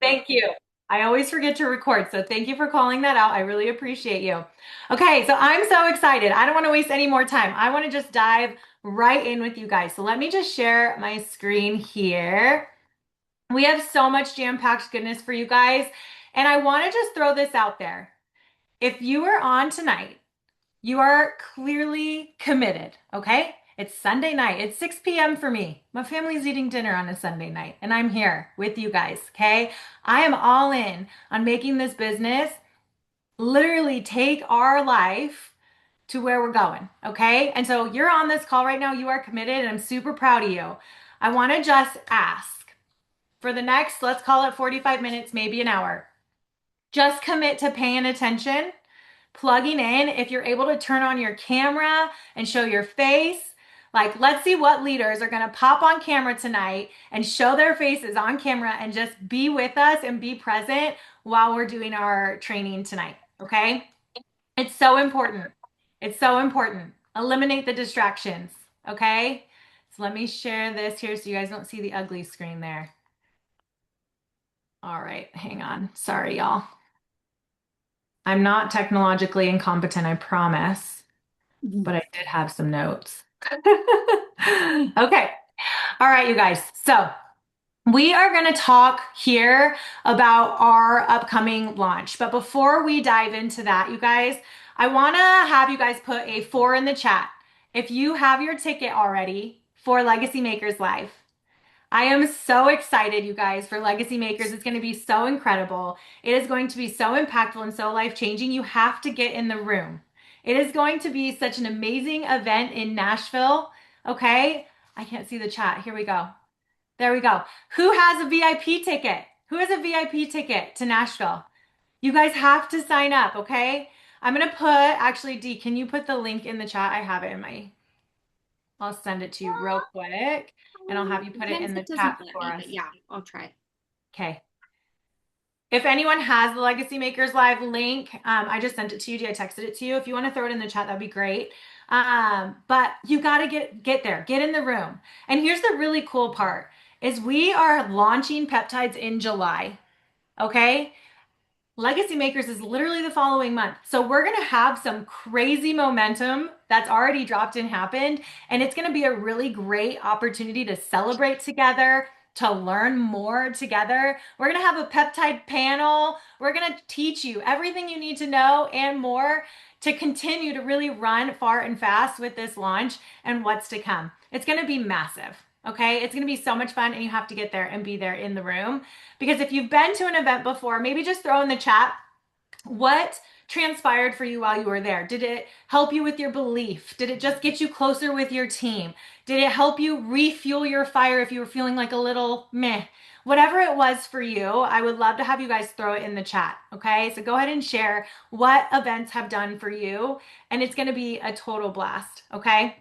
Thank you. I always forget to record, so thank you for calling that out. I really appreciate you. Okay, so I'm so excited. I don't want to waste any more time. I want to just dive right in with you guys. So let me just share my screen here. We have so much jam-packed goodness for you guys, and I want to just throw this out there. If you are on tonight, you are clearly committed, okay? It's Sunday night. It's 6 p.m. for me. My family's eating dinner on a Sunday night, and I'm here with you guys, okay? I am all in on making this business literally take our life to where we're going, okay? And so you're on this call right now. You are committed, and I'm super proud of you. I want to just ask for the next, let's call it 45 minutes, maybe an hour. Just commit to paying attention, plugging in. If you're able to turn on your camera and show your face, like let's see what leaders are going to pop on camera tonight and show their faces on camera and just be with us and be present while we're doing our training tonight. Okay. It's so important. It's so important. Eliminate the distractions. Okay. So let me share this here so you guys don't see the ugly screen there. All right. Hang on. Sorry, y'all. I'm not technologically incompetent, I promise, but I did have some notes. Okay. All right, you guys. So we are going to talk here about our upcoming launch. But before we dive into that, you guys, I want to have you guys put a 4 in the chat if you have your ticket already for Legacy Makers Live. I am so excited, you guys, for Legacy Makers. It's going to be so incredible. It is going to be so impactful and so life-changing. You have to get in the room. It is going to be such an amazing event in Nashville. Okay. I can't see the chat. Here we go. There we go. Who has a VIP ticket? Who has a VIP ticket to Nashville? You guys have to sign up, okay? I'm going to put, actually, Dee, can you put the link in the chat? I have it in my, I'll send it to you real quick and I'll have you put it in Sometimes the it doesn't chat let for me, us. but yeah, I'll try. Okay. If anyone has the Legacy Makers Live link, I just sent it to you. I texted it to you. If you want to throw it in the chat, that'd be great. But you got to get there, get in the room. And here's the really cool part is we are launching peptides in July. Okay. Legacy Makers is literally the following month. So we're going to have some crazy momentum that's already dropped and happened. And it's going to be a really great opportunity to celebrate together, to learn more together. We're going to have a peptide panel. We're going to teach you everything you need to know and more to continue to really run far and fast with this launch and what's to come. It's going to be massive. Okay, it's going to be so much fun, and you have to get there and be there in the room. Because if you've been to an event before, maybe just throw in the chat what transpired for you while you were there. Did it help you with your belief? Did it just get you closer with your team? Did it help you refuel your fire if you were feeling like a little meh? Whatever it was for you, I would love to have you guys throw it in the chat. Okay, so go ahead and share what events have done for you, and it's going to be a total blast. Okay.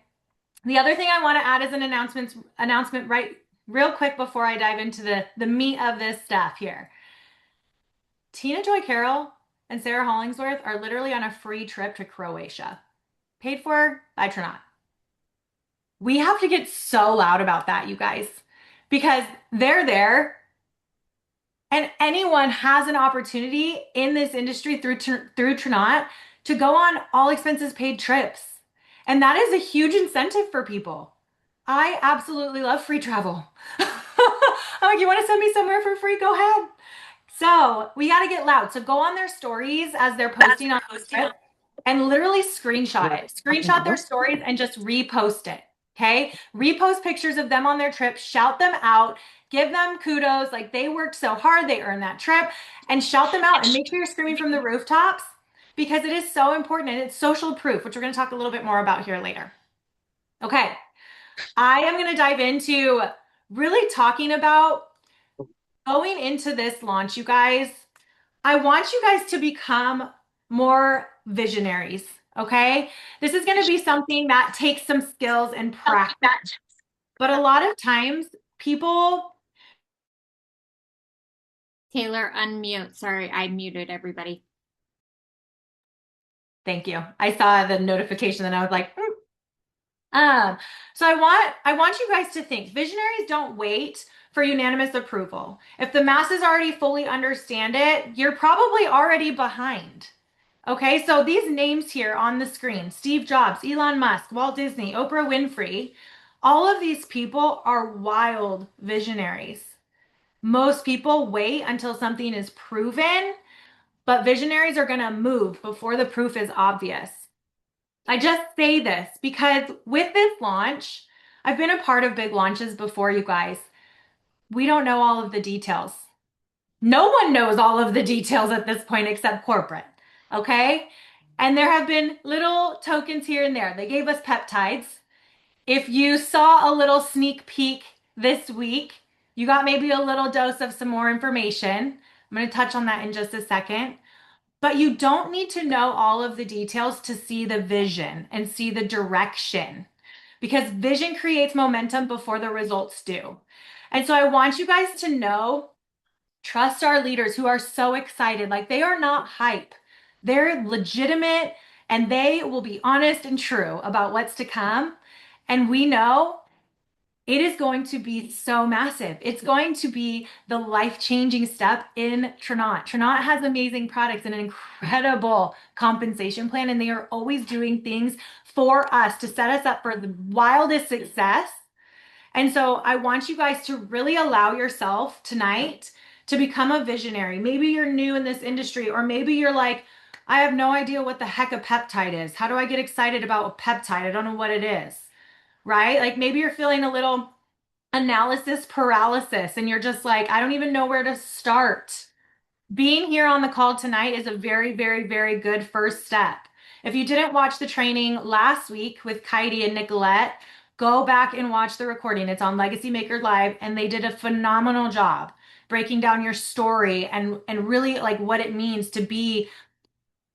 The other thing I want to add is an announcement right real quick before I dive into the meat of this stuff here. Tina Joy Carroll and Sarah Hollingsworth are literally on a free trip to Croatia, paid for by Trinot. We have to get so loud about that, you guys, because they're there and anyone has an opportunity in this industry through Trinot to go on all expenses paid trips. And that is a huge incentive for people. I absolutely love free travel. I'm like, you want to send me somewhere for free? Go ahead. So we got to get loud. So go on their stories as they're posting on the trip and literally screenshot it. Screenshot their stories and just repost it. Okay. Repost pictures of them on their trip, shout them out, give them kudos. Like they worked so hard, they earned that trip, and shout them out and make sure you're screaming from the rooftops because it is so important and it's social proof, which we're going to talk a little bit more about here later. Okay. I am going to dive into really talking about going into this launch, you guys. I want you guys to become more visionaries, okay? This is going to be something that takes some skills and practice. But a lot of times people, Taylor, unmute. Sorry, I muted everybody. thank you. I saw the notification and I was like, so I want you guys to think visionaries don't wait for unanimous approval. If the masses already fully understand it, you're probably already behind. Okay, so these names here on the screen, Steve Jobs, Elon Musk, Walt Disney, Oprah Winfrey, all of these people are wild visionaries. Most people wait until something is proven, but visionaries are going to move before the proof is obvious. I just say this because with this launch, I've been a part of big launches before, you guys. We don't know all of the details. No one knows all of the details at this point except corporate. Okay. And there have been little tokens here and there. They gave us peptides. If you saw a little sneak peek this week, you got maybe a little dose of some more information. I'm going to touch on that in just a second. But you don't need to know all of the details to see the vision and see the direction because vision creates momentum before the results do. And so I want you guys to know, trust our leaders who are so excited. Like they are not hype, they're legitimate and they will be honest and true about what's to come. And we know it is going to be so massive. It's going to be the life-changing step in Trinont. Trinont has amazing products and an incredible compensation plan, and they are always doing things for us to set us up for the wildest success. And so I want you guys to really allow yourself tonight to become a visionary. Maybe you're new in this industry, or maybe you're like, I have no idea what the heck a peptide is. How do I get excited about a peptide? I don't know what it is, right? Like maybe you're feeling a little analysis paralysis and you're just like, I don't even know where to start. Being here on the call tonight is a very, very, very good first step. If you didn't watch the training last week with Kaidi and Nicolette, go back and watch the recording. It's on Legacy Maker Live, and they did a phenomenal job breaking down your story and really like what it means to be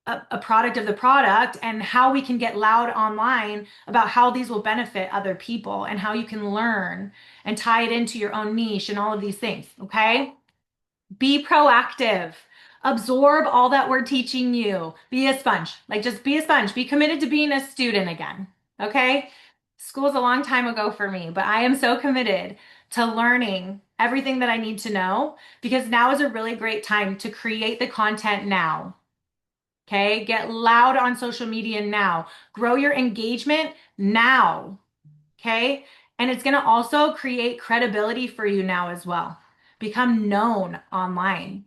a product of the product and how we can get loud online about how these will benefit other people and how you can learn and tie it into your own niche and all of these things. Okay. Be proactive. Absorb all that we're teaching you. Be a sponge. Like just be a sponge. Be committed to being a student again. Okay. School's a long time ago for me, but I am so committed to learning everything that I need to know because now is a really great time to create the content now. Okay. Get loud on social media now. Grow your engagement now. Okay. And it's going to also create credibility for you now as well. Become known online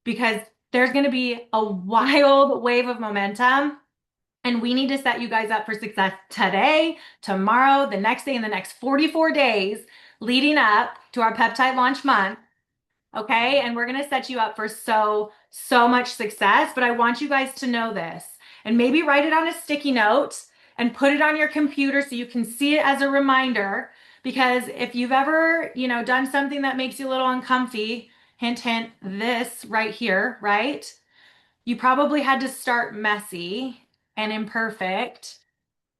because there's going to be a wild wave of momentum. And we need to set you guys up for success today, tomorrow, the next day, and the next 44 days leading up to our peptide launch month. Okay. And we're going to set you up for so much success. But I want you guys to know this and maybe write it on a sticky note and put it on your computer so you can see it as a reminder. Because if you've ever, done something that makes you a little uncomfy, hint, hint, this right here, right? You probably had to start messy and imperfect.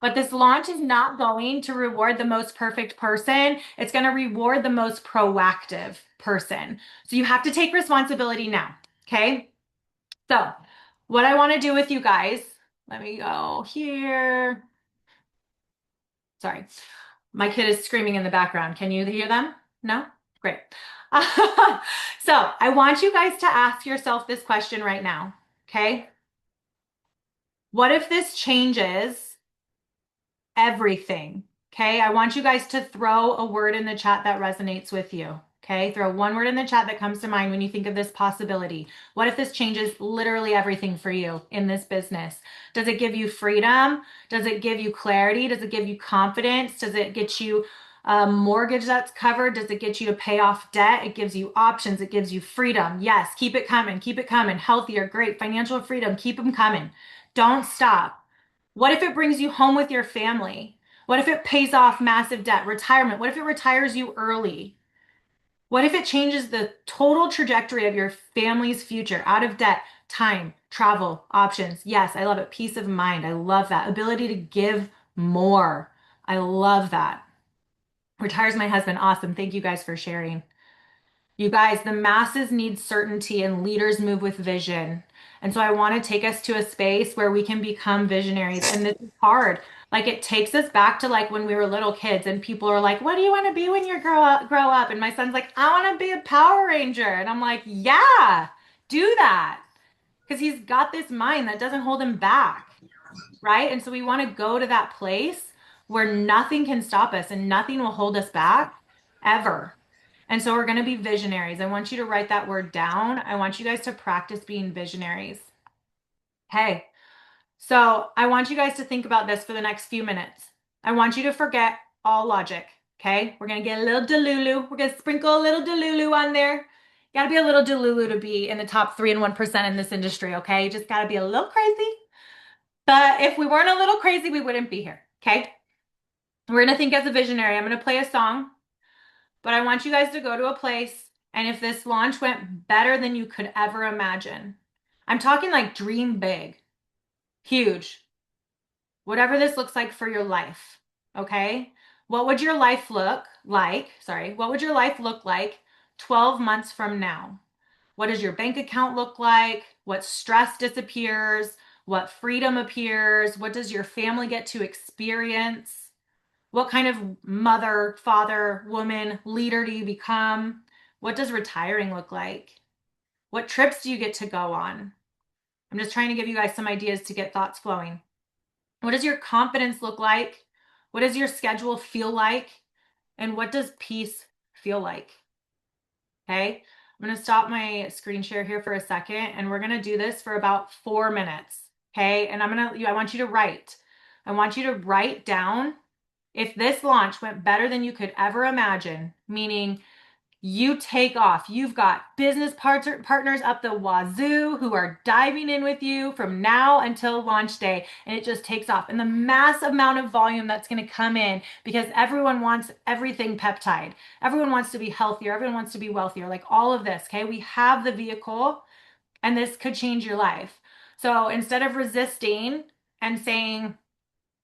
But this launch is not going to reward the most perfect person. It's going to reward the most proactive person. So you have to take responsibility now. Okay. So what I want to do with you guys, let me go here. Sorry. My kid is screaming in the background. Can you hear them? No? Great. So I want you guys to ask yourself this question right now. Okay. What if this changes everything? Okay. I want you guys to throw a word in the chat that resonates with you. Okay. Throw one word in the chat that comes to mind when you think of this possibility. What if this changes literally everything for you in this business? Does it give you freedom? Does it give you clarity? Does it give you confidence? Does it get you a mortgage that's covered? Does it get you to pay off debt? It gives you options. It gives you freedom. Yes. Keep it coming. Keep it coming. Healthier, great financial freedom. Keep them coming. Don't stop. What if it brings you home with your family? What if it pays off massive debt, retirement? What if it retires you early? What if it changes the total trajectory of your family's future out of debt, time, travel, options? Yes, I love it. Peace of mind. I love that. Ability to give more. I love that. Retires my husband. Awesome. Thank you guys for sharing. You guys, the masses need certainty and leaders move with vision. And so I want to take us to a space where we can become visionaries. And this is hard. Like it takes us back to like when we were little kids and people are like, "What do you want to be when you grow up?" And my son's like, "I want to be a Power Ranger." And I'm like, "Yeah, do that." Because he's got this mind that doesn't hold him back, right? And so we want to go to that place where nothing can stop us and nothing will hold us back ever. And so we're going to be visionaries. I want you to write that word down. I want you guys to practice being visionaries. Hey, so I want you guys to think about this for the next few minutes. I want you to forget all logic. Okay. We're going to get a little Delulu. We're going to sprinkle a little Delulu on there. You got to be a little Delulu to be in the top 3 and 1% in this industry. Okay. You just got to be a little crazy. But if we weren't a little crazy, we wouldn't be here. Okay. We're going to think as a visionary. I'm going to play a song, but I want you guys to go to a place. And if this launch went better than you could ever imagine, I'm talking like dream big, huge, whatever this looks like for your life. Okay. What would your life look like? Sorry. What would your life look like 12 months from now? What does your bank account look like? What stress disappears? What freedom appears? What does your family get to experience? What kind of mother, father, woman, leader do you become? What does retiring look like? What trips do you get to go on? I'm just trying to give you guys some ideas to get thoughts flowing. What does your confidence look like? What does your schedule feel like? And what does peace feel like? Okay. I'm going to stop my screen share here for a second and we're going to do this for about 4 minutes. Okay. And I want you to write. I want you to write down if this launch went better than you could ever imagine, meaning you take off. You've got business partners up the wazoo who are diving in with you from now until launch day, and it just takes off. And the mass amount of volume that's going to come in because everyone wants everything peptide. Everyone wants to be healthier. Everyone wants to be wealthier, like all of this. Okay. We have the vehicle, and this could change your life. So instead of resisting and saying,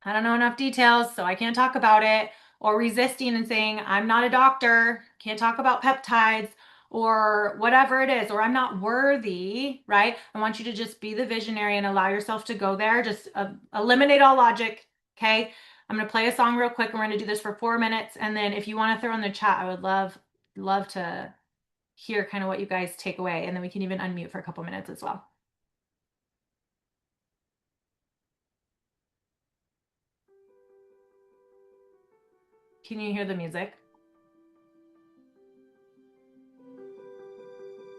I don't know enough details, so I can't talk about it, or resisting and saying, I'm not a doctor, can't talk about peptides, or whatever it is, or I'm not worthy, right? I want you to just be the visionary and allow yourself to go there. Just eliminate all logic, okay? I'm going to play a song real quick, and we're going to do this for 4 minutes. And then if you want to throw in the chat, I would love to hear kind of what you guys take away. And then we can even unmute for a couple minutes as well. Can you hear the music?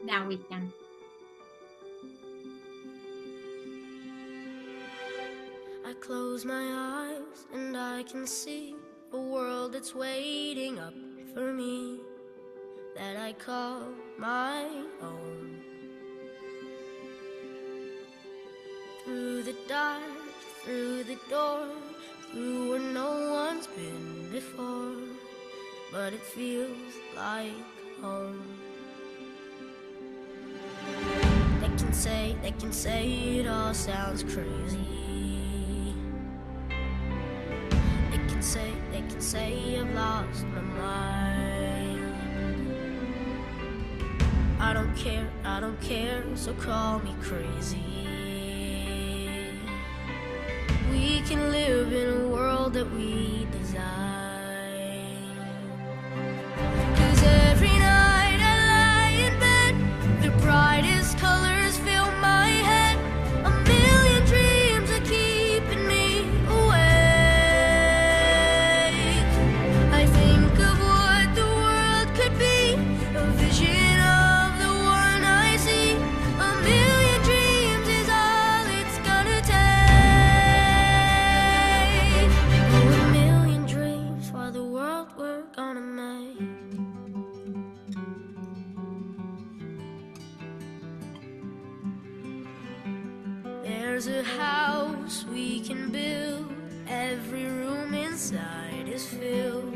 Now we can. I close my eyes and I can see a world that's waiting up for me, that I call my own. Through the dark, through the door, through where no one's been before, but it feels like home. They can say it all sounds crazy. They can say I've lost my mind. I don't care, so call me crazy. We can live in a world that we design. 'Cause every night I lie in bed, the brightest colors fill my head. A million dreams are keeping me awake. I think of what the world could be, a vision of the one I see. A million dreams is all it's gonna take. Oh, a million dreams for the world we're gonna make. There's a house we can build. Every room inside is filled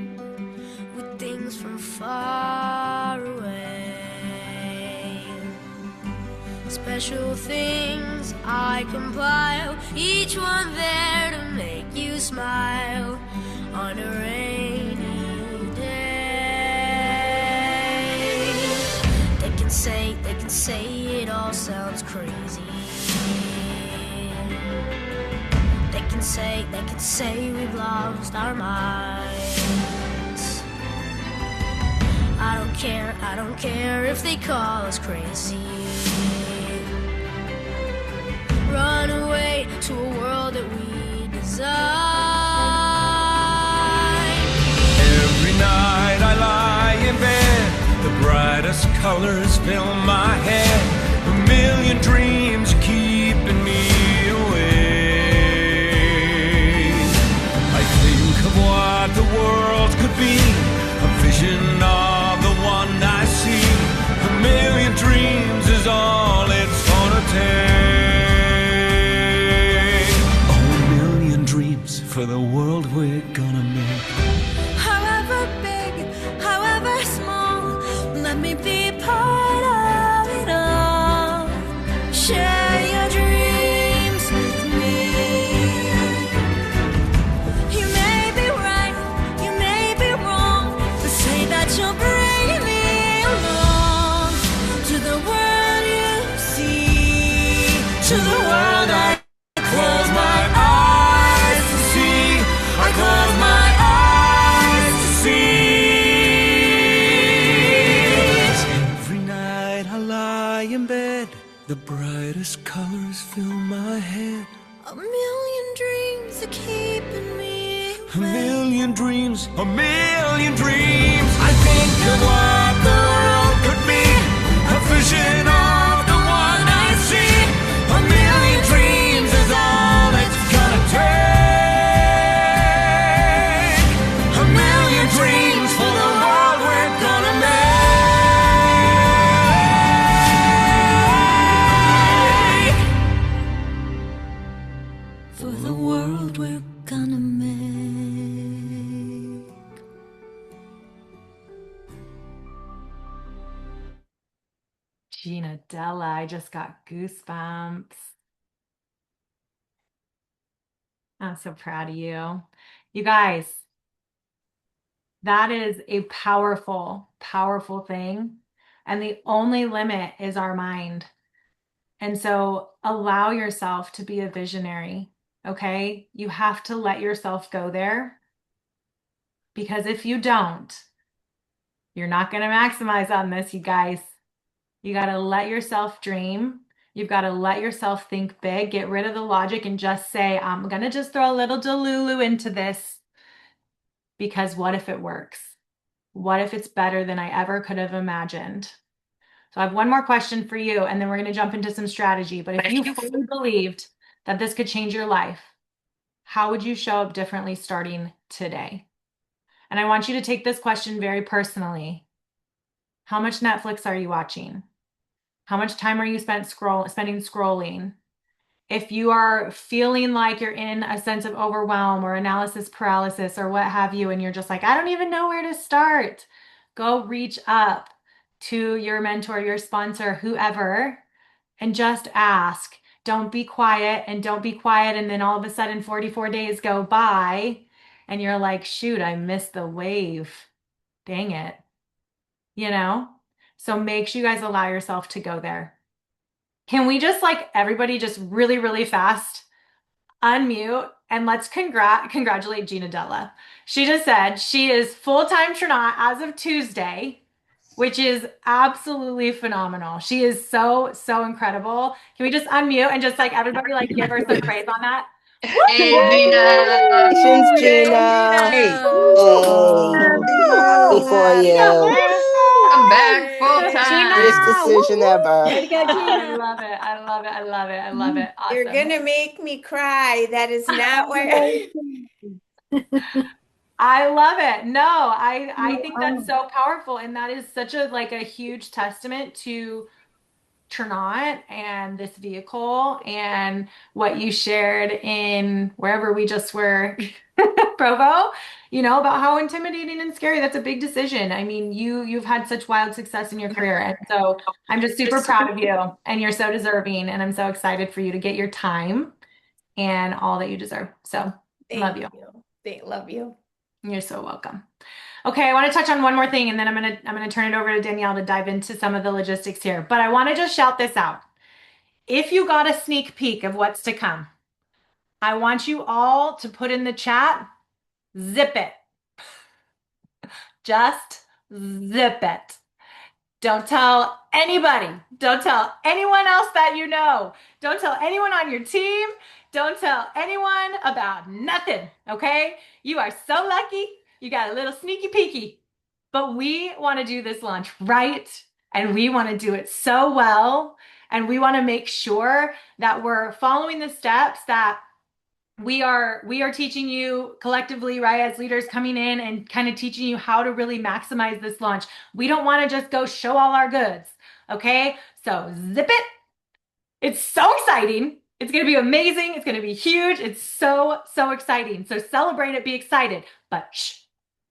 with things from far away. Special things I compile, each one there to make you smile on a rainy day. They can say it all sounds crazy. could say we've lost our minds. I don't care if they call us crazy. Run away to a world that we design. Every night I lie in bed, the brightest colors fill my head. A million dreams keeping me awake. I think of what the world could be, a vision of the one I see. A million dreams is all it's gonna take. Oh, a million dreams for the world we're gonna make. However big, however small, let me be part of it all. Share your dreams with me. You may be right, you may be wrong, but say that you'll bring me along to the world you see, to the world I close my eyes to see. I close my eyes to see. Every night I lie in bed, the brightest colors fill my head. A million dreams are keeping me A million dreams, a million dreams. I think of what the world could be, a vision of the one I see. A million dreams is all it's gonna take. A million dreams for the world we're gonna make. for the world we're gonna make. Gina Della, I just got goosebumps. I'm so proud of you. You guys, that is a powerful, powerful thing. And the only limit is our mind. And so allow yourself to be a visionary, okay? You have to let yourself go there. Because if you don't, you're not going to maximize on this, you guys. You got to let yourself dream. You've got to let yourself think big, get rid of the logic and just say, I'm going to just throw a little Delulu into this because what if it works? What if it's better than I ever could have imagined? So I have one more question for you, and then we're going to jump into some strategy. But if you fully believed that this could change your life, how would you show up differently starting today? And I want you to take this question very personally. How much Netflix are you watching? How much time are you spending scrolling? If you are feeling like you're in a sense of overwhelm or analysis paralysis or what have you, and you're just like, I don't even know where to start, go reach up to your mentor, your sponsor, whoever, and just ask. Don't be quiet and don't be quiet. And then all of a sudden 44 days go by and you're like, shoot, I missed the wave. Dang it. You know? So make sure you guys allow yourself to go there. Can we just everybody just really, really fast unmute and let's congratulate Gina Della. She just said she is full-time Tronaut as of Tuesday, which is absolutely phenomenal. She is so, so incredible. Can we just unmute and just everybody give her some praise on that? Hey, Gina. Congratulations, Gina. Hey. Happy for you. I'm back full time. Best decision ever. Way to go, I Gina. love it. I love it. I love it. I love it. Awesome. You're gonna make me cry. That is not where. I love it. No, I think that's so powerful. And that is such a huge testament to Tronaut and this vehicle and what you shared in wherever we just were, Provo, about how intimidating and scary. That's a big decision. I mean, you've had such wild success in your career. And so I'm just super proud of you and you're so deserving. And I'm so excited for you to get your time and all that you deserve. So love you. Love you. You're so welcome. Okay, I want to touch on one more thing, and then I'm gonna turn it over to Danielle to dive into some of the logistics here. But I want to just shout this out. If you got a sneak peek of what's to come, I want you all to put in the chat, zip it. Just zip it. Don't tell anybody. Don't tell anyone else that you know. Don't tell anyone on your team. Don't tell anyone about nothing, okay? You are so lucky. You got a little sneaky peeky. But we want to do this launch right, and we want to do it so well, and we want to make sure that we're following the steps that we are teaching you collectively, right, as leaders coming in and kind of teaching you how to really maximize this launch. We don't want to just go show all our goods, okay? So zip it. It's so exciting. It's going to be amazing. It's going to be huge. It's so, so exciting. So celebrate it, be excited, but shh,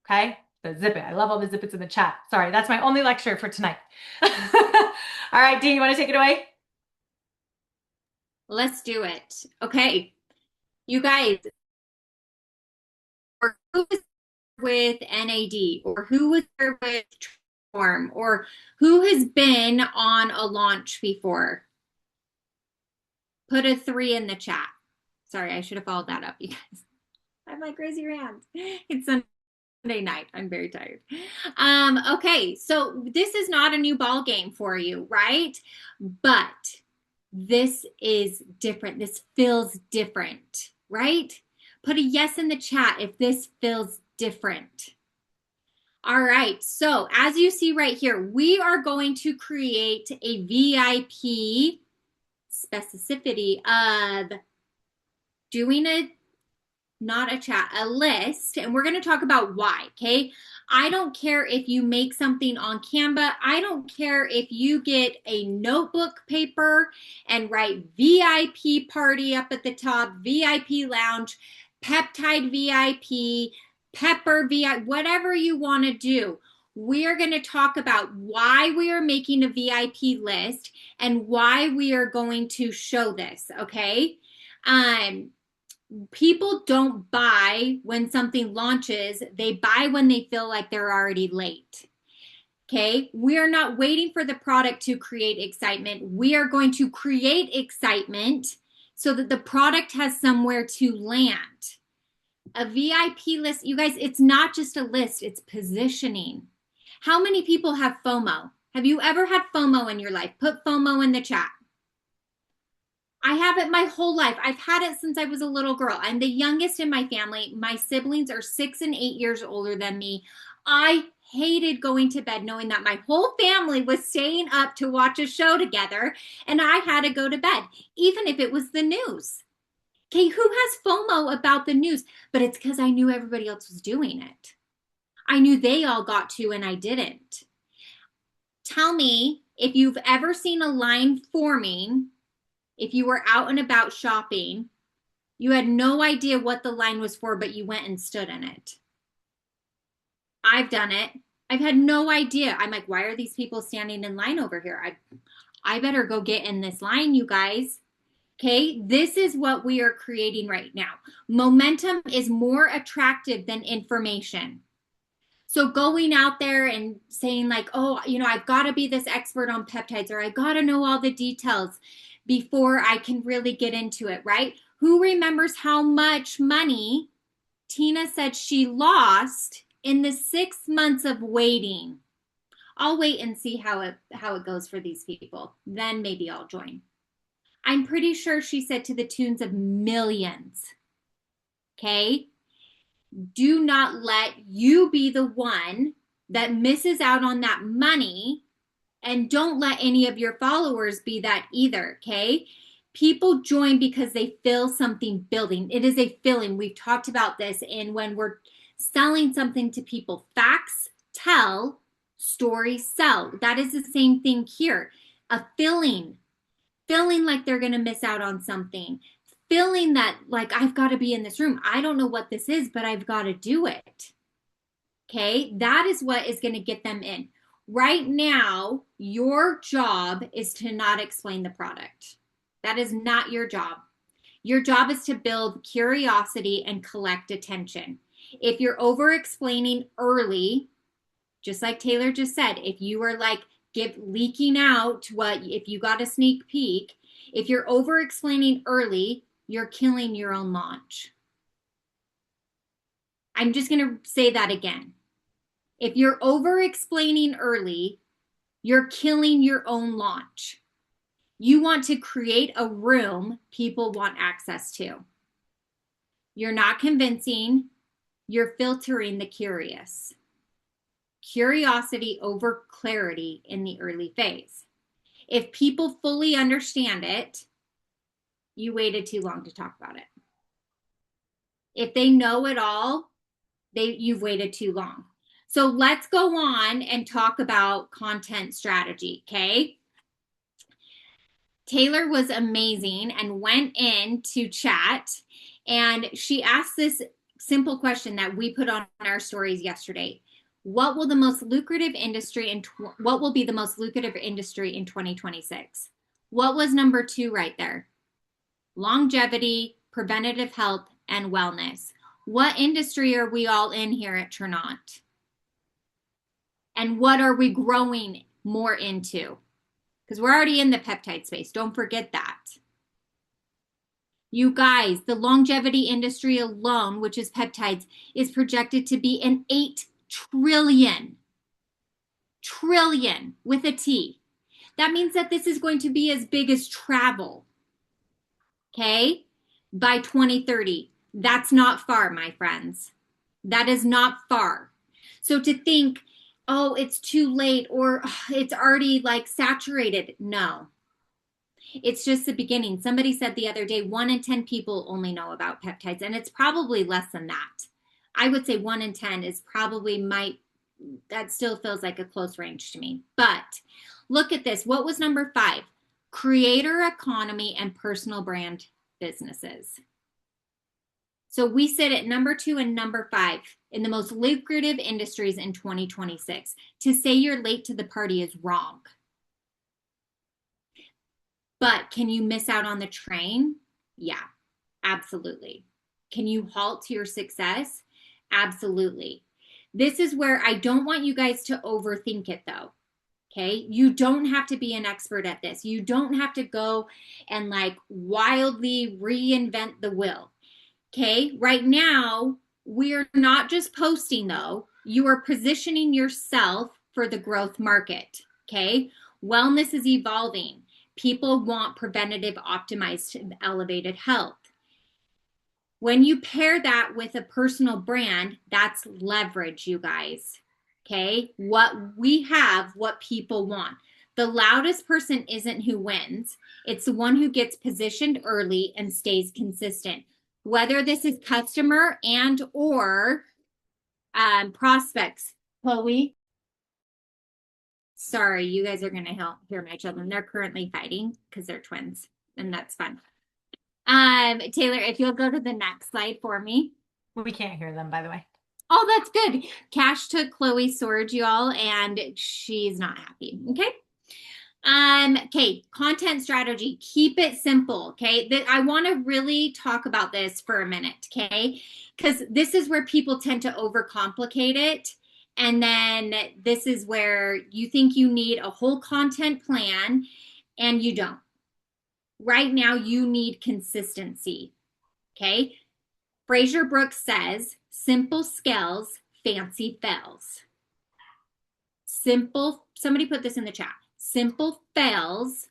okay? So zip it. I love all the zip it's in the chat. Sorry, that's my only lecture for tonight. All right, Dean, you want to take it away? Let's do it. Okay. You guys, or who was with NAD, or who was there with Transform, or who has been on a launch before? Put a 3 in the chat. Sorry, I should have followed that up, you guys. I'm like, raise your hand. It's Sunday night. I'm very tired. Okay, so this is not a new ball game for you, right? But this is different. This feels different, right? Put a yes in the chat if this feels different. All right, so as you see right here, we are going to create a VIP specificity of doing not a chat, a list, and we're going to talk about why, okay? I don't care if you make something on Canva. I don't care if you get a notebook paper and write VIP party up at the top, VIP lounge, peptide VIP, pepper VIP, whatever you want to do. We're going to talk about why we are making a VIP list and why we are going to show this, okay? People don't buy when something launches. They buy when they feel like they're already late. Okay, we are not waiting for the product to create excitement. We are going to create excitement so that the product has somewhere to land. A VIP list, you guys, it's not just a list, it's positioning. How many people have FOMO? Have you ever had FOMO in your life? Put FOMO in the chat. I have it my whole life. I've had it since I was a little girl. I'm the youngest in my family. My siblings are 6 and 8 years older than me. I hated going to bed knowing that my whole family was staying up to watch a show together and I had to go to bed, even if it was the news. Okay, who has FOMO about the news? But it's because I knew everybody else was doing it. I knew they all got to and I didn't. Tell me if you've ever seen a line forming. If you were out and about shopping, you had no idea what the line was for, but you went and stood in it. I've done it. I've had no idea. I'm like, why are these people standing in line over here? I better go get in this line, you guys. Okay, this is what we are creating right now. Momentum is more attractive than information. So going out there and saying like, oh, you know, I've got to be this expert on peptides, or I got to know all the details before I can really get into it, right? Who remembers how much money Tina said she lost in the 6 months of waiting? I'll wait and see how it goes for these people. Then maybe I'll join. I'm pretty sure she said to the tunes of millions. Okay? Do not let you be the one that misses out on that money. And don't let any of your followers be that either, okay? People join because they feel something building. It is a feeling. We've talked about this in when we're selling something to people. Facts tell, stories sell. That is the same thing here. A feeling like they're going to miss out on something. Feeling that like, I've got to be in this room. I don't know what this is, but I've got to do it. Okay? That is what is going to get them in. Right now, your job is to not explain the product. That is not your job. Your job is to build curiosity and collect attention. If you're over explaining early, just like Taylor just said, if you were like leaking out if you got a sneak peek, if you're over explaining early, you're killing your own launch. I'm just going to say that again. If you're over explaining early, you're killing your own launch. You want to create a room people want access to. You're not convincing, you're filtering the curious. Curiosity over clarity in the early phase. If people fully understand it, you waited too long to talk about it. If they know it all, you've waited too long. So let's go on and talk about content strategy, okay? Taylor was amazing and went into chat, and she asked this simple question that we put on our stories yesterday. What will be the most lucrative industry in 2026? What was number 2 right there? Longevity, preventative health, and wellness. What industry are we all in here at Trinont? And what are we growing more into? Because we're already in the peptide space. Don't forget that. You guys, the longevity industry alone, which is peptides, is projected to be an 8 trillion with a T. That means that this is going to be as big as travel. Okay? By 2030. That's not far, my friends. That is not far. So to think, oh, it's too late or it's already like saturated. No. It's just the beginning. Somebody said the other day, 1 in 10 people only know about peptides, and it's probably less than that. I would say 1 in 10 is probably that still feels like a close range to me. But look at this. What was number 5? Creator economy and personal brand businesses. So we sit at number 2 and number 5 in the most lucrative industries in 2026. To say you're late to the party is wrong. But can you miss out on the train? Yeah, absolutely. Can you halt your success? Absolutely. This is where I don't want you guys to overthink it though. Okay, you don't have to be an expert at this. You don't have to go and like wildly reinvent the wheel. Okay, right now, we're not just posting though, you are positioning yourself for the growth market. Okay, wellness is evolving. People want preventative, optimized, elevated health. When you pair that with a personal brand, that's leverage, you guys. Okay, what we have, what people want. The loudest person isn't who wins. It's the one who gets positioned early and stays consistent. Whether this is customer and or prospects. Chloe. Sorry, you guys are going to hear my children. They're currently fighting because they're twins, and that's fun. Taylor, if you'll go to the next slide for me. We can't hear them, by the way. Oh, that's good. Cash took Chloe's sword, y'all, and she's not happy. Okay. Okay, content strategy. Keep it simple. Okay. I want to really talk about this for a minute. Okay. Because this is where people tend to overcomplicate it. And then this is where you think you need a whole content plan and you don't. Right now, you need consistency. Okay. Fraser Brooks says, simple scales, fancy fails. Somebody put this in the chat. Simple scales,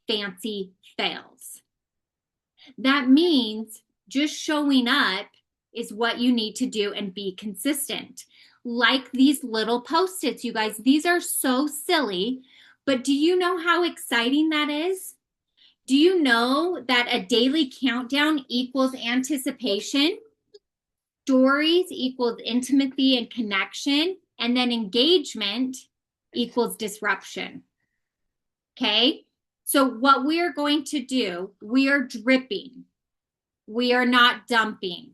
fancy fails. That means just showing up is what you need to do and be consistent. Like these little Post-its, you guys, these are so silly, but do you know how exciting that is? Do you know that a daily countdown equals anticipation? Stories equals intimacy and connection, and then engagement equals disruption. Okay? So what we are going to do, we are dripping. We are not dumping.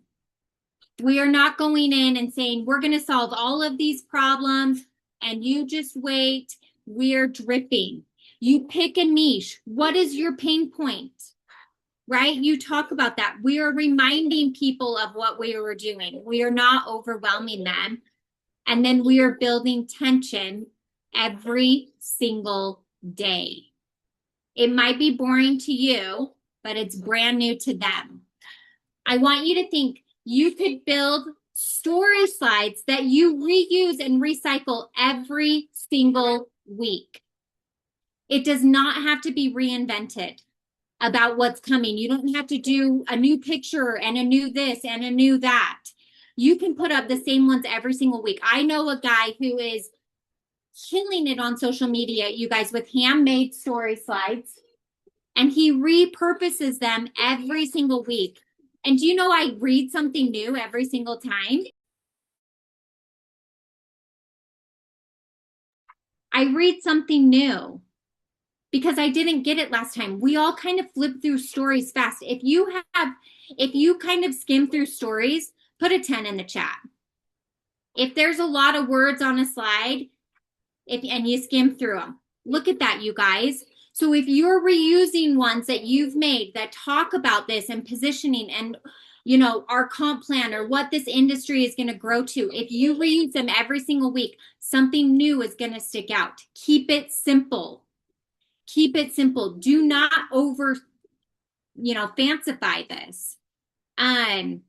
We are not going in and saying, we're going to solve all of these problems and you just wait. We are dripping. You pick a niche. What is your pain point? Right? You talk about that. We are reminding people of what we are doing. We are not overwhelming them. And then we are building tension every single day. It might be boring to you, but it's brand new to them. I want you to think you could build story slides that you reuse and recycle every single week. It does not have to be reinvented about what's coming. You don't have to do a new picture and a new this and a new that. You can put up the same ones every single week. I know a guy who is killing it on social media, you guys, with handmade story slides, and he repurposes them every single week. And do you know I read something new every single time? I read something new because I didn't get it last time. We all kind of flip through stories fast. If you kind of skim through stories, put a 10 in the chat. If there's a lot of words on a slide, and you skim through them, look at that, you guys. So if you're reusing ones that you've made that talk about this and positioning and, you know, our comp plan or what this industry is going to grow to, if you reuse them every single week, something new is going to stick out. Keep it simple. Keep it simple. Do not over, fancify this. I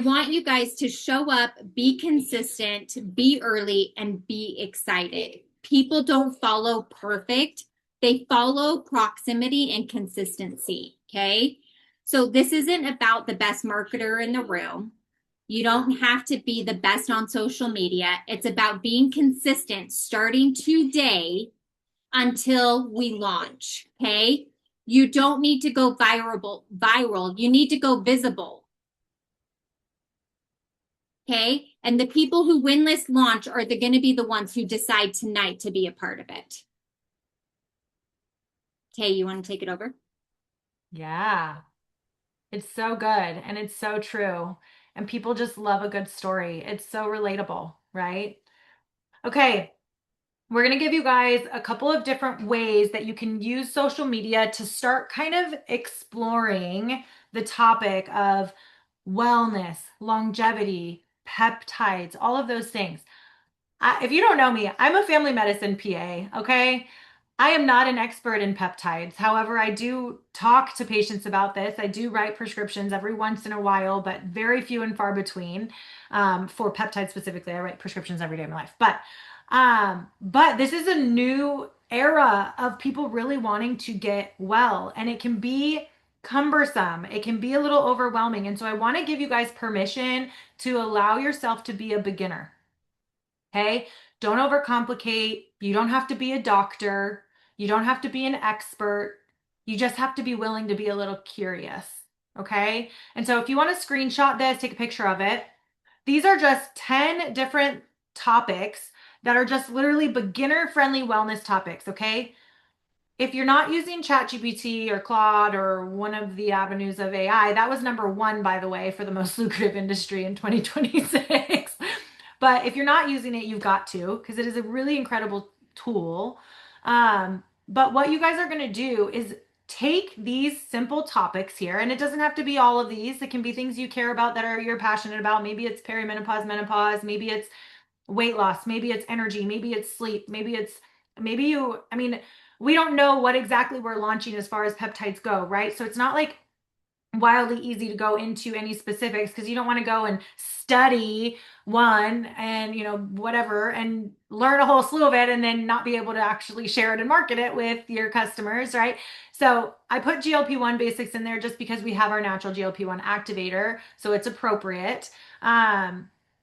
want you guys to show up, be consistent, be early, and be excited. People don't follow perfect. They follow proximity and consistency, okay? So this isn't about the best marketer in the room. You don't have to be the best on social media. It's about being consistent starting today until we launch, okay? You don't need to go viral. You need to go visible. Okay. And the people who win this launch are going to be the ones who decide tonight to be a part of it. Okay. You want to take it over? Yeah. It's so good. And it's so true. And people just love a good story. It's so relatable, right? Okay. We're going to give you guys a couple of different ways that you can use social media to start kind of exploring the topic of wellness, longevity, peptides, all of those things. If you don't know me, I'm a family medicine PA, okay? I am not an expert in peptides. However, I do talk to patients about this. I do write prescriptions every once in a while, but very few and far between. For peptides specifically, I write prescriptions every day of my life. But this is a new era of people really wanting to get well, and it can be cumbersome. It can be a little overwhelming. And so I want to give you guys permission to allow yourself to be a beginner. Okay? Don't overcomplicate. You don't have to be a doctor. You don't have to be an expert. You just have to be willing to be a little curious. Okay? And so if you want to screenshot this, take a picture of it. These are just 10 different topics that are just literally beginner-friendly wellness topics, okay? If you're not using ChatGPT or Claude or one of the avenues of AI, that was number one, by the way, for the most lucrative industry in 2026. But if you're not using it, you've got to, because it is a really incredible tool. But what you guys are going to do is take these simple topics here, and it doesn't have to be all of these. It can be things you care about that you're passionate about. Maybe it's perimenopause, menopause, maybe it's weight loss, maybe it's energy, maybe it's sleep, we don't know what exactly we're launching as far as peptides go, right? So it's not like wildly easy to go into any specifics because you don't want to go and study one and, whatever, and learn a whole slew of it and then not be able to actually share it and market it with your customers, right? So I put GLP-1 basics in there just because we have our natural GLP-1 activator, so it's appropriate.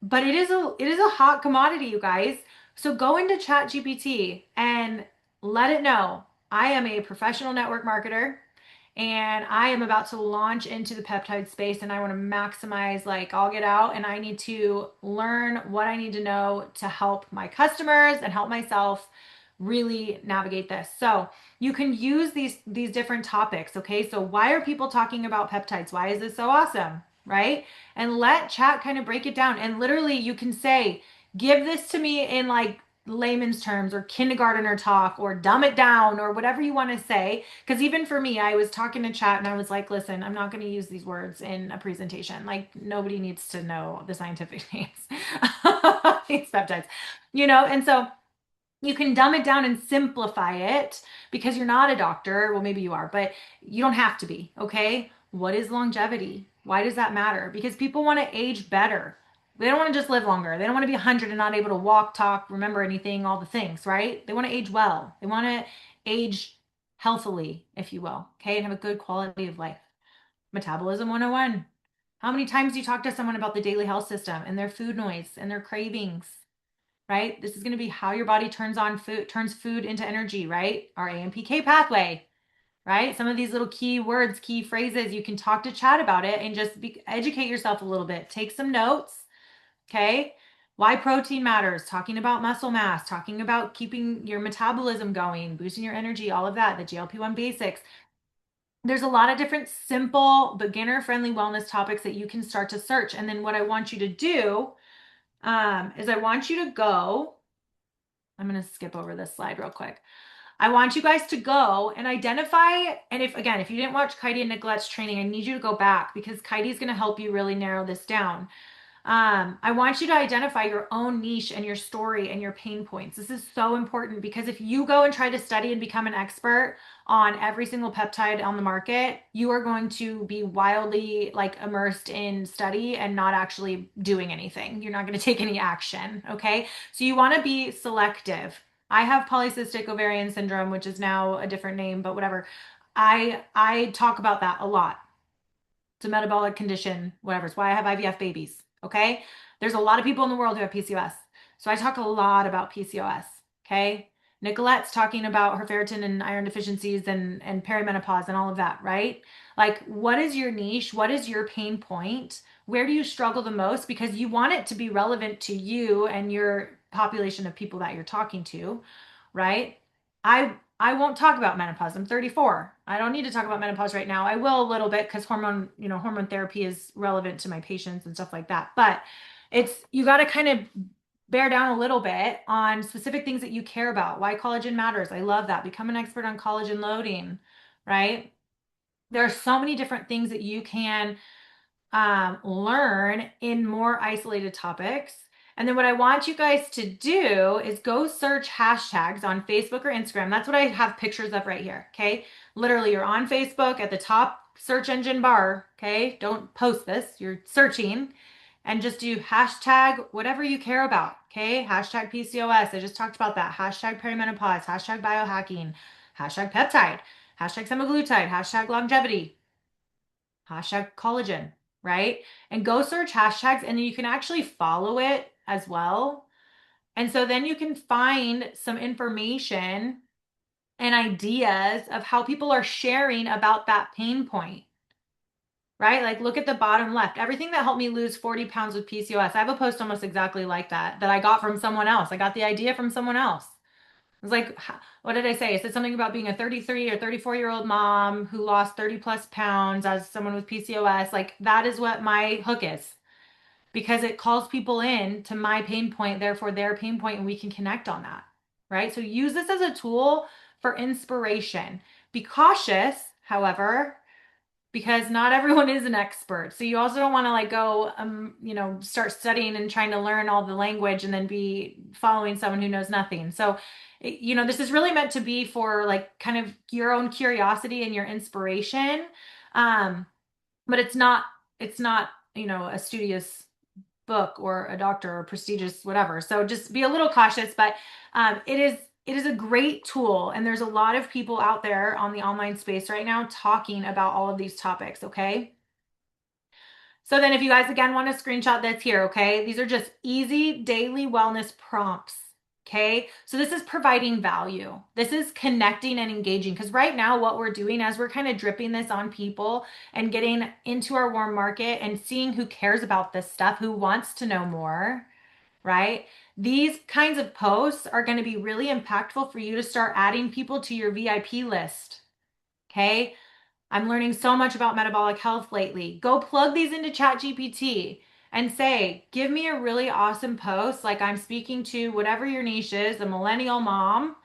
But it is a hot commodity, you guys. So go into ChatGPT and let it know. I am a professional network marketer and I am about to launch into the peptide space and I want to maximize all get out, and I need to learn what I need to know to help my customers and help myself really navigate this. So you can use these different topics, okay? So why are people talking about peptides? Why is this so awesome, right? And let chat kind of break it down. And literally you can say, give this to me in layman's terms or kindergartner talk, or dumb it down, or whatever you want to say. Because even for me, I was talking to chat and I was like, listen, I'm not going to use these words in a presentation. Nobody needs to know the scientific names. These peptides, and so You can dumb it down and simplify it because you're not a doctor. Well, maybe you are, but you don't have to be, okay? What is longevity? Why does that matter? Because people want to age better. They don't want to just live longer. They don't want to be 100 and not able to walk, talk, remember anything, all the things, right? They want to age well. They want to age healthily, if you will, okay? And have a good quality of life. Metabolism 101. How many times do you talk to someone about the daily health system and their food noise and their cravings? Right? This is going to be how your body turns food into energy, right? Our AMPK pathway, right? Some of these little key words, key phrases, you can talk to Chad about it and just educate yourself a little bit. Take some notes, okay? Why protein matters, talking about muscle mass, talking about keeping your metabolism going, boosting your energy, all of that, the GLP-1 basics. There's a lot of different simple, beginner-friendly wellness topics that you can start to search. And then what I want you to do is I want you to go. I'm going to skip over this slide real quick. I want you guys to go and identify. And if you didn't watch Katie and Nicolette's training, I need you to go back because Katie's going to help you really narrow this down. I want you to identify your own niche and your story and your pain points. This is so important because if you go and try to study and become an expert on every single peptide on the market, you are going to be wildly like immersed in study and not actually doing anything. You're not going to take any action. Okay. So you want to be selective. I have polycystic ovarian syndrome, which is now a different name, but whatever. I talk about that a lot. It's a metabolic condition, whatever. It's why I have IVF babies. Okay. There's a lot of people in the world who have PCOS. So I talk a lot about PCOS. Okay. Nicolette's talking about her ferritin and iron deficiencies and perimenopause and all of that, right? Like, what is your niche? What is your pain point? Where do you struggle the most? Because you want it to be relevant to you and your population of people that you're talking to, right? I won't talk about menopause. I'm 34. I don't need to talk about menopause right now. I will a little bit because hormone therapy is relevant to my patients and stuff like that. But you got to kind of bear down a little bit on specific things that you care about. Why collagen matters. I love that. Become an expert on collagen loading, right? There are so many different things that you can learn in more isolated topics. And then what I want you guys to do is go search hashtags on Facebook or Instagram. That's what I have pictures of right here. Okay. Literally, you're on Facebook at the top search engine bar. Okay. Don't post this. You're searching and just do hashtag whatever you care about. Okay. Hashtag PCOS. I just talked about that. Hashtag perimenopause, hashtag biohacking, hashtag peptide, hashtag semaglutide, hashtag longevity, hashtag collagen, right? And go search hashtags and you can actually follow it as well. And so then you can find some information and ideas of how people are sharing about that pain point, right? Like look at the bottom left. Everything that helped me lose 40 pounds with PCOS. I have a post almost exactly like that I got from someone else. I got the idea from someone else. It was like, what did I say? I said something about being a 33 or 34-year-old mom who lost 30 plus pounds as someone with PCOS. Like that is what my hook is because it calls people in to my pain point, therefore their pain point, and we can connect on that, right? So use this as a tool for inspiration. Be cautious, however, because not everyone is an expert. So you also don't want to like go, start studying and trying to learn all the language and then be following someone who knows nothing. So, this is really meant to be for like kind of your own curiosity and your inspiration. But it's not, a studious book or a doctor or prestigious whatever. So just be a little cautious, but it is a great tool. And there's a lot of people out there on the online space right now talking about all of these topics. Okay. So then if you guys again want to screenshot this here, okay, these are just easy daily wellness prompts. Okay. So this is providing value. This is connecting and engaging. Because right now what we're doing as we're kind of dripping this on people and getting into our warm market and seeing who cares about this stuff, who wants to know more, right? These kinds of posts are going to be really impactful for you to start adding people to your VIP list. Okay. I'm learning so much about metabolic health lately. Go plug these into ChatGPT and say, give me a really awesome post. Like I'm speaking to whatever your niche is, a millennial mom.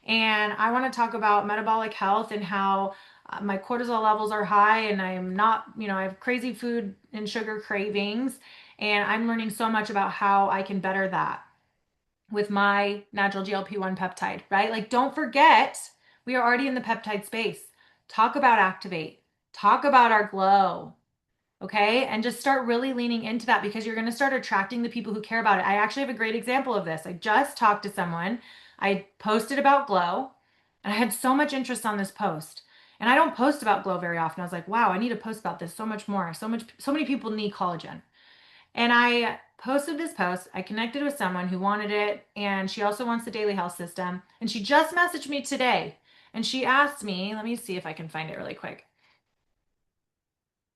And I want to talk about metabolic health and how my cortisol levels are high and I'm not, I have crazy food and sugar cravings. And I'm learning so much about how I can better that. with my natural GLP-1 peptide, right? Like, don't forget, we are already in the peptide space. Talk about Activate, talk about our glow, okay? And just start really leaning into that because you're going to start attracting the people who care about it. I actually have a great example of this. I just talked to someone, I posted about glow, and I had so much interest on this post. And I don't post about glow very often. I was like, wow, I need to post about this so much more. So many people need collagen. And I posted this post. I connected with someone who wanted it, and she also wants the daily health system. And she just messaged me today, and she asked me, let me see if I can find it really quick.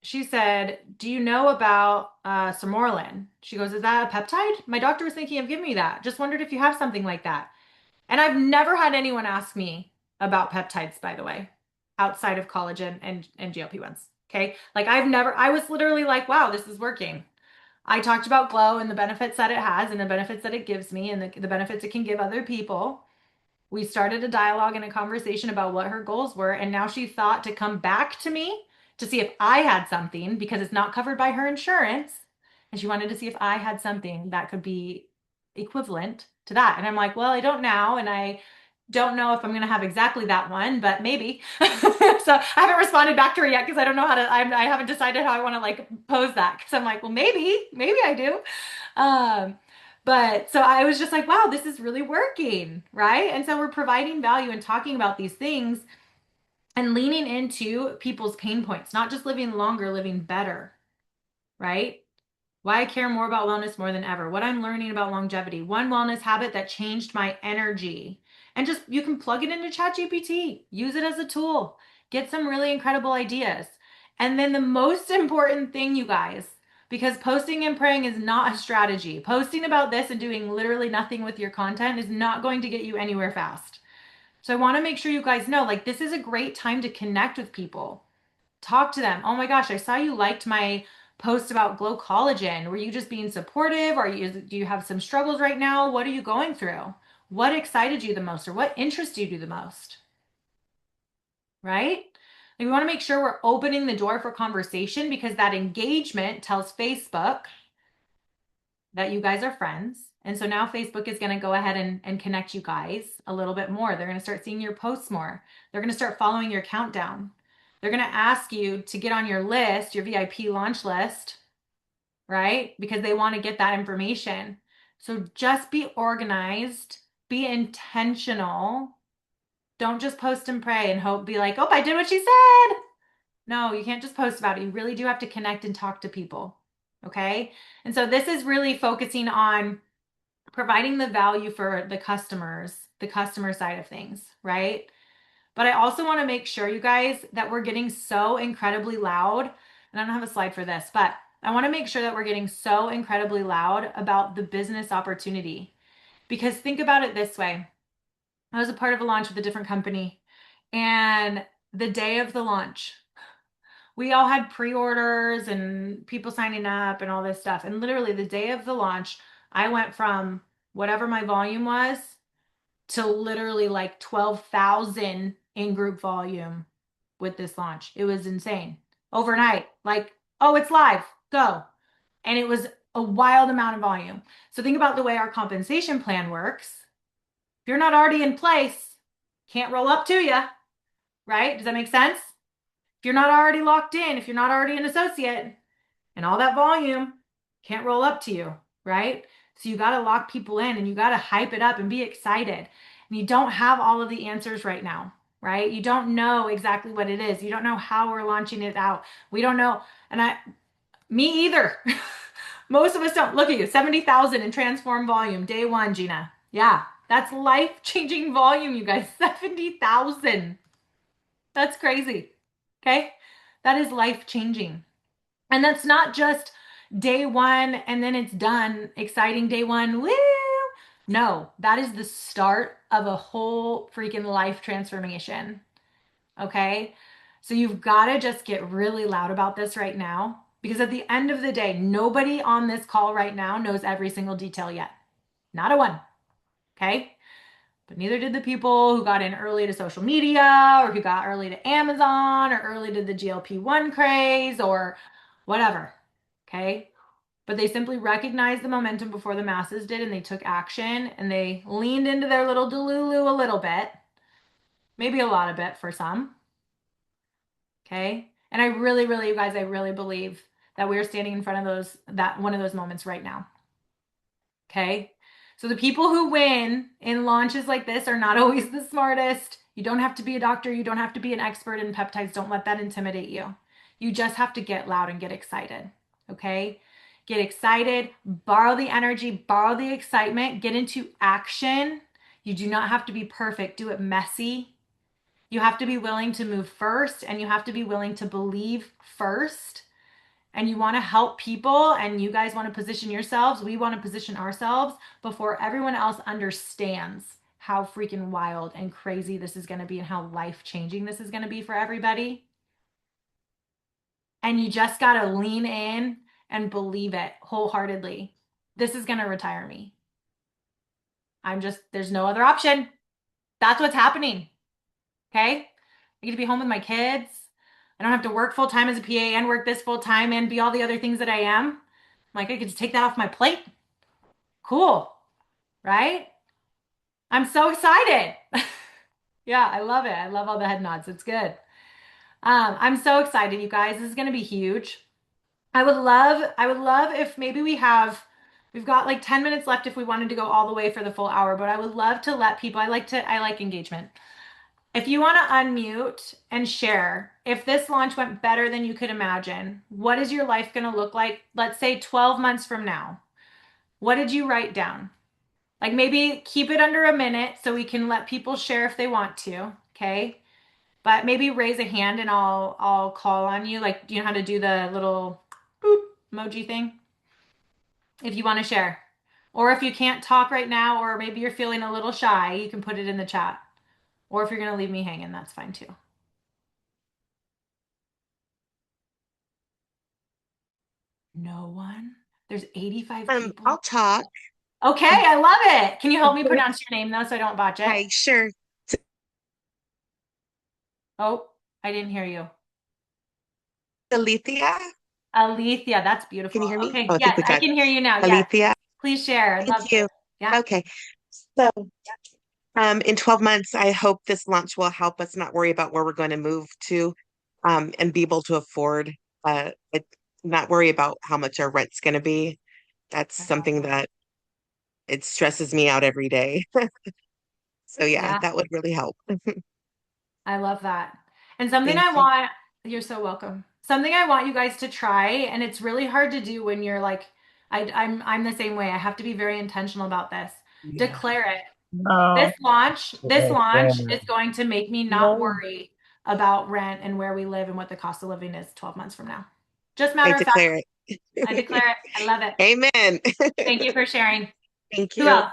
She said, do you know about Sermorelin? She goes, is that a peptide? My doctor was thinking of giving me that. Just wondered if you have something like that. And I've never had anyone ask me about peptides, by the way, outside of collagen and GLP-1s. Okay. Like I was literally like, wow, this is working. I talked about glow and the benefits that it has and the benefits that it gives me and the benefits it can give other people. We started a dialogue and a conversation about what her goals were. And now she thought to come back to me to see if I had something because it's not covered by her insurance. And she wanted to see if I had something that could be equivalent to that. And I'm like, well, I don't now. And I don't know if I'm going to have exactly that one, but maybe. So I haven't responded back to her yet because I don't know how to, I haven't decided how I want to like pose that. Cause I'm like, well, maybe I do. But so I was just like, wow, this is really working, right? And so we're providing value and talking about these things and leaning into people's pain points, not just living longer, living better, right? Why I care more about wellness more than ever. What I'm learning about longevity. One wellness habit that changed my energy. And just you can plug it into ChatGPT, use it as a tool, get some really incredible ideas. And then the most important thing, you guys, because posting and praying is not a strategy. Posting about this and doing literally nothing with your content is not going to get you anywhere fast. So I want to make sure you guys know, like, this is a great time to connect with people. Talk to them. Oh my gosh, I saw you liked my post about Glow Collagen. Were you just being supportive? Do you have some struggles right now? What are you going through? What excited you the most or what interested you the most? Right? Like we want to make sure we're opening the door for conversation because that engagement tells Facebook that you guys are friends. And so now Facebook is going to go ahead and connect you guys a little bit more. They're going to start seeing your posts more. They're going to start following your countdown. They're going to ask you to get on your list, your VIP launch list, right? Because they want to get that information. So just be organized, be intentional. Don't just post and pray and hope, be like, oh, I did what she said. No, you can't just post about it. You really do have to connect and talk to people. Okay. And so this is really focusing on providing the value for the customer side of things, right? But I also want to make sure, you guys, that we're getting so incredibly loud. And I don't have a slide for this, but I want to make sure that we're getting so incredibly loud about the business opportunity. Because think about it this way. I was a part of a launch with a different company, and the day of the launch, we all had pre-orders and people signing up and all this stuff. And literally the day of the launch, I went from whatever my volume was to literally like 12,000 in group volume with this launch. It was insane. Overnight, like, oh, it's live, go. And it was a wild amount of volume. So think about the way our compensation plan works. If you're not already in place, can't roll up to you, right? Does that make sense? If you're not already locked in, if you're not already an associate and all that volume, can't roll up to you, right? So you got to lock people in and you got to hype it up and be excited. And you don't have all of the answers right now, right? You don't know exactly what it is. You don't know how we're launching it out. We don't know. And me either. Most of us don't. Look at you, 70,000 in transform volume, day one, Gina. Yeah, that's life-changing volume, you guys. 70,000. That's crazy. Okay? That is life-changing. And that's not just day one and then it's done. Exciting day one. Woo! No, that is the start of a whole freaking life transformation. Okay? So you've got to just get really loud about this right now because at the end of the day, nobody on this call right now knows every single detail yet. Not a one. Okay? But neither did the people who got in early to social media or who got early to Amazon or early to the GLP-1 craze or whatever. Okay? but they simply recognized the momentum before the masses did and they took action and they leaned into their little delulu a little bit, maybe a lot of bit for some. Okay. And I really, really, you guys, I really believe that we're standing in front of one of those moments right now. Okay. So the people who win in launches like this are not always the smartest. You don't have to be a doctor. You don't have to be an expert in peptides. Don't let that intimidate you. You just have to get loud and get excited. Okay. Get excited, borrow the energy, borrow the excitement, get into action. You do not have to be perfect. Do it messy. You have to be willing to move first, and you have to be willing to believe first. And you want to help people, and you guys want to position yourselves. We want to position ourselves before everyone else understands how freaking wild and crazy this is going to be and how life-changing this is going to be for everybody. And you just got to lean in and believe it wholeheartedly. This is going to retire me. There's no other option. That's what's happening. Okay. I get to be home with my kids. I don't have to work full time as a PA and work this full time and be all the other things that I am. Like, I could just take that off my plate. Cool. Right? I'm so excited. Yeah, I love it. I love all the head nods. It's good. I'm so excited, you guys. This is going to be huge. I would love if maybe we've got like 10 minutes left if we wanted to go all the way for the full hour, but I would love to let people, I like engagement. If you want to unmute and share, if this launch went better than you could imagine, what is your life going to look like? Let's say 12 months from now. What did you write down? Like, maybe keep it under a minute so we can let people share if they want to. Okay. But maybe raise a hand and I'll call on you. Like, do you know how to do the little boop emoji thing? If you want to share. Or if you can't talk right now, or maybe you're feeling a little shy, you can put it in the chat. Or if you're going to leave me hanging, that's fine too. No one? There's 85 people. I'll talk. Okay, I love it. Can you help me pronounce your name though so I don't botch it? Hi, sure. Oh, I didn't hear you. Alethea? Alethea, that's beautiful. Can you hear me? Okay, Oh, yes, I can hear you now. Yes. Alethea. Please share. I'd love Thank you. to. Yeah. Okay. So, in 12 months, I hope this launch will help us not worry about where we're going to move to, and be able to afford, not worry about how much our rent's going to be. That's something that it stresses me out every day. So yeah, that would really help. I love that. And something Thank I you. want, you're so welcome. Something I want you guys to try, and it's really hard to do when you're like, I'm the same way. I have to be very intentional about this. Declare it. This launch is going to make me not worry about rent and where we live and what the cost of living is 12 months from now. Just matter I of fact, declare it. I declare it. I love it. Amen. Thank you for sharing. Thank Who you. else?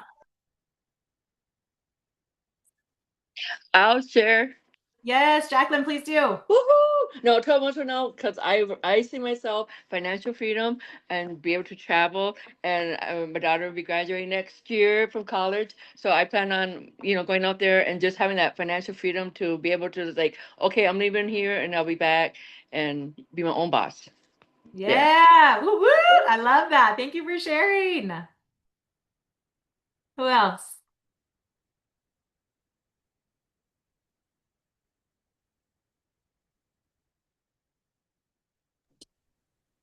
I'll share. Yes, Jacqueline, please do. Woohoo! No, 12 months from now, because I see myself financial freedom and be able to travel. And my daughter will be graduating next year from college, so I plan on going out there and just having that financial freedom to be able to like, okay, I'm leaving here and I'll be back and be my own boss. Yeah. Woo woo. I love that. Thank you for sharing. Who else?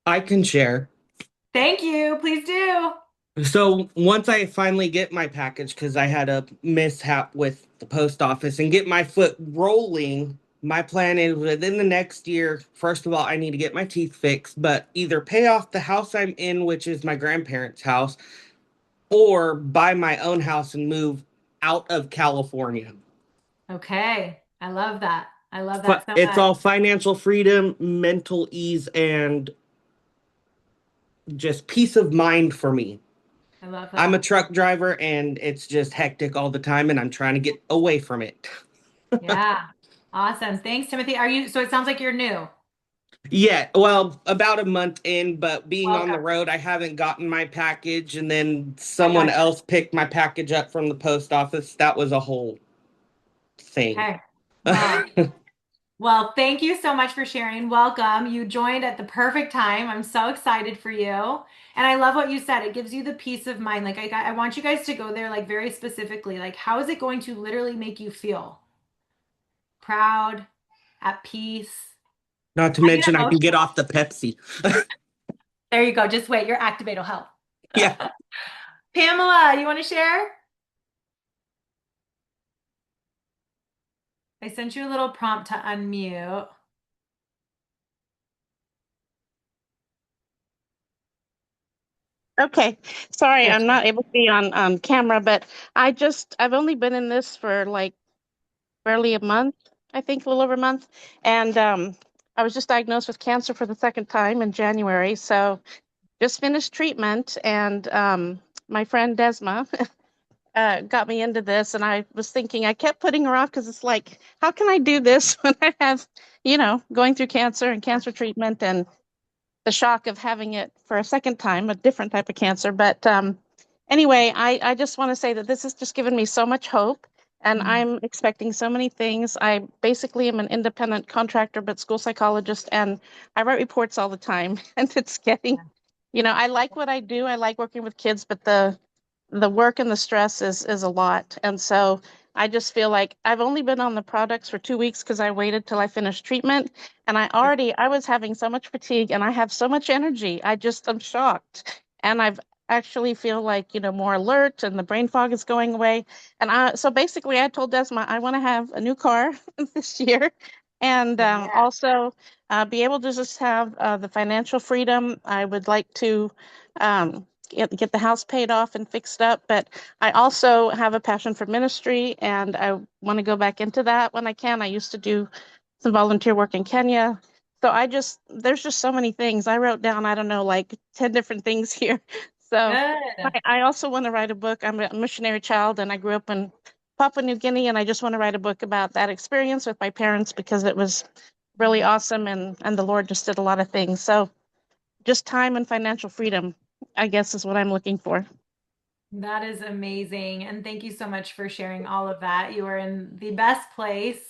I can share. Thank you. Please do. So once I finally get my package, because I had a mishap with the post office and get my foot rolling, my plan is within the next year, first of all, I need to get my teeth fixed, but either pay off the house I'm in, which is my grandparents' house, or buy my own house and move out of California. Okay. I love that. I love that so It's much. all financial freedom, mental ease, and just peace of mind for me. I love that. I'm a truck driver and it's just hectic all the time and I'm trying to get away from it. Yeah. Awesome. Thanks, Timothy. So it sounds like you're new. Yeah, well, about a month in, but being on the Welcome. road, I haven't gotten my package, and then someone else picked my package up from the post office. That was a whole thing. Okay. Well, Well, thank you so much for sharing. Welcome. You joined at the perfect time. I'm so excited for you. And I love what you said. It gives you the peace of mind. Like I want you guys to go there like very specifically. Like how is it going to literally make you feel? Proud, at peace. Not to I get mention, I can get emotional. off the Pepsi. There you go. Just wait. Your Activate will help. Yeah. Pamela, you want to share? I sent you a little prompt to unmute. Okay, sorry, There I'm she is. not able to be on camera, but I've only been in this for like barely a month, I think a little over a month. And I was just diagnosed with cancer for the second time in January. So just finished treatment, and my friend Desma got me into this. And I was thinking, I kept putting her off because it's like, how can I do this when I have, going through cancer and cancer treatment and the shock of having it for a second time, a different type of cancer. But anyway, I just want to say that this has just given me so much hope. And I'm expecting so many things. I basically am an independent contractor, but school psychologist, and I write reports all the time. And it's getting, I like what I do. I like working with kids, but the work and the stress is a lot. And so I just feel like I've only been on the products for 2 weeks because I waited till I finished treatment. And I was having so much fatigue and I have so much energy. I'm shocked. And I've actually feel like, more alert and the brain fog is going away. And so basically I told Desma, I want to have a new car this year. And also be able to just have the financial freedom. I would like to get the house paid off and fixed up. But I also have a passion for ministry and I want to go back into that when I can. I used to do some volunteer work in Kenya. So there's just so many things. I wrote down, I don't know, like 10 different things here. So Good. I also want to write a book. I'm a missionary child and I grew up in Papua New Guinea, and I just want to write a book about that experience with my parents because it was really awesome, and the Lord just did a lot of things. So just time and financial freedom, I guess, is what I'm looking for. That is amazing. And thank you so much for sharing all of that. You are in the best place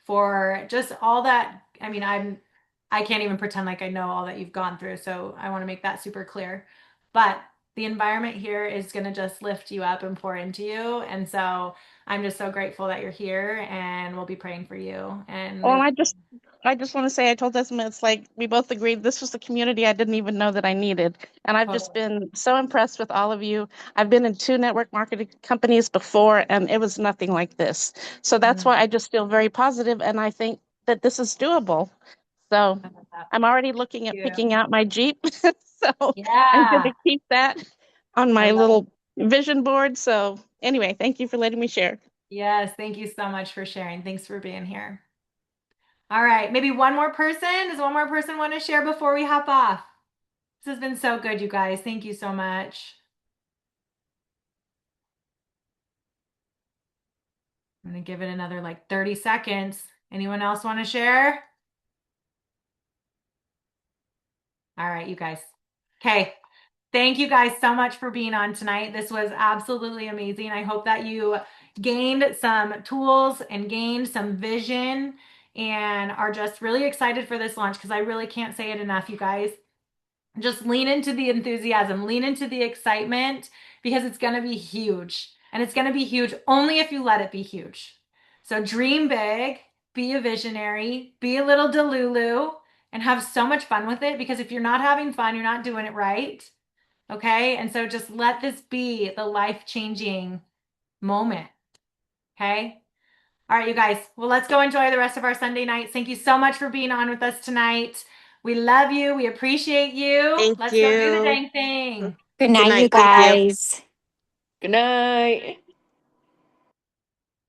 for just all that. I mean, I can't even pretend like I know all that you've gone through. So I want to make that super clear. But the environment here is going to just lift you up and pour into you. And so I'm just so grateful that you're here and we'll be praying for you. And Well, I just want to say, I told Desmond, it's like we both agreed this was the community I didn't even know that I needed. And I've just been so impressed with all of you. I've been in 2 network marketing companies before, and it was nothing like this. So that's why I just feel very positive, and I think that this is doable. So I'm already looking at picking out my Jeep. So I'm going to keep that on my little vision board. So anyway, thank you for letting me share. Yes, thank you so much for sharing. Thanks for being here. All right, maybe one more person. Does one more person want to share before we hop off? This has been so good, you guys. Thank you so much. I'm going to give it another like 30 seconds. Anyone else want to share? All right, you guys. Okay. Thank you guys so much for being on tonight. This was absolutely amazing. I hope that you gained some tools and gained some vision and are just really excited for this launch because I really can't say it enough, you guys. Just lean into the enthusiasm, lean into the excitement because it's going to be huge. And it's going to be huge only if you let it be huge. So dream big, be a visionary, be a little Delulu, and have so much fun with it because if you're not having fun, you're not doing it right. Okay. And so just let this be the life-changing moment. Okay. All right, you guys. Well, let's go enjoy the rest of our Sunday nights. Thank you so much for being on with us tonight. We love you. We appreciate you. Thank Let's go do the you. dang thing. Good night, you Thank you. guys. Good night.